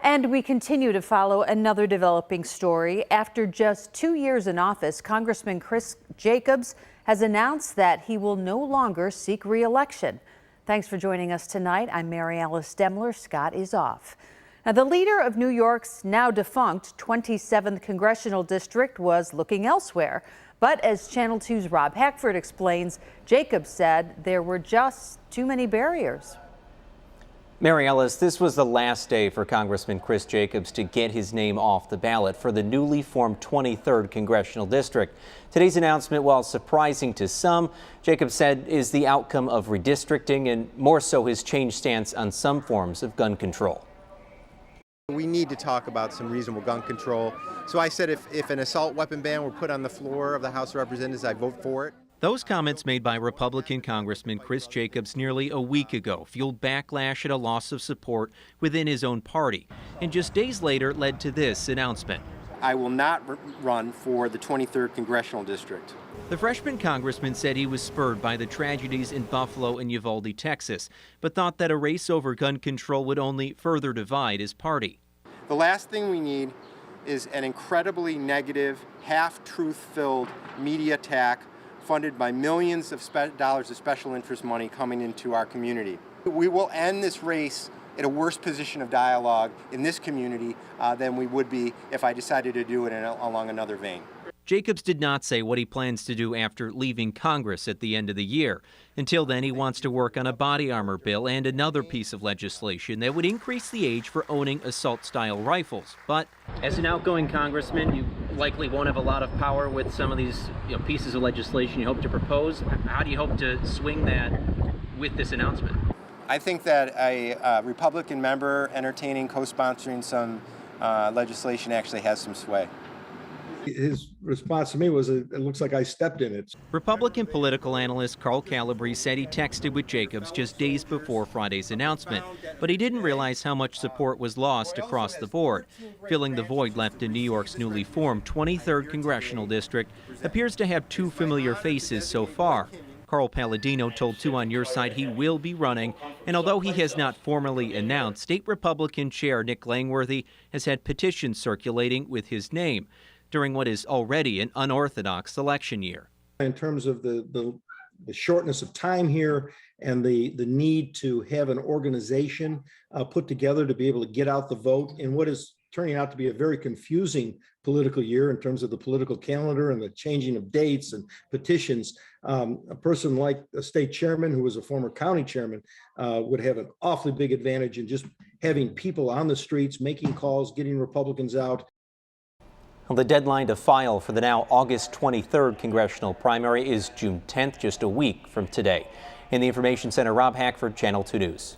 And we continue to follow another developing story. After just 2 years in office, Congressman Chris Jacobs has announced that he will no longer seek re-election. Thanks for joining us tonight. I'm Mary Alice Demler. Scott is off. Now, the leader of New York's now defunct 27th Congressional District was looking elsewhere. But as Channel 2's Rob Hackford explains, Jacobs said there were just too many barriers. Mary Ellis, this was the last day for Congressman Chris Jacobs to get his name off the ballot for the newly formed 23rd Congressional District. Today's announcement, while surprising to some, Jacobs said is the outcome of redistricting and more so his changed stance on some forms of gun control. We need to talk about some reasonable gun control. So I said if an assault weapon ban were put on the floor of the House of Representatives, I'd vote for it. Those comments made by Republican Congressman Chris Jacobs nearly a week ago fueled backlash and a loss of support within his own party, and just days later led to this announcement. I will not run for the 23rd Congressional District. The freshman congressman said he was spurred by the tragedies in Buffalo and Uvalde, Texas, but thought that a race over gun control would only further divide his party. The last thing we need is an incredibly negative, half-truth-filled media attack funded by millions of dollars of special interest money coming into our community. We will end this race in a worse position of dialogue in this community than we would be if I decided to do it along another vein. Jacobs did not say what he plans to do after leaving Congress at the end of the year. Until then, he wants to work on a body armor bill and another piece of legislation that would increase the age for owning assault-style rifles. But as an outgoing congressman, you likely won't have a lot of power with some of these pieces of legislation you hope to propose. How do you hope to swing that with this announcement? I think that a Republican member entertaining, co-sponsoring some legislation actually has some sway. His response to me was, it looks like I stepped in it. Republican political analyst Carl Calabrese said he texted with Jacobs just days before Friday's announcement, but he didn't realize how much support was lost across the board. Filling the void left in New York's newly formed 23rd Congressional District appears to have two familiar faces so far. Carl Palladino told 2 on Your Side he will be running, and although he has not formally announced, State Republican Chair Nick Langworthy has had petitions circulating with his name during what is already an unorthodox election year. In terms of the shortness of time here and the need to have an organization put together to be able to get out the vote in what is turning out to be a very confusing political year in terms of the political calendar and the changing of dates and petitions, a person like a state chairman who was a former county chairman would have an awfully big advantage in just having people on the streets, making calls, getting Republicans out. Well, the deadline to file for the now August 23rd congressional primary is June 10th, just a week from today. In the Information Center, Rob Hackford, Channel 2 News.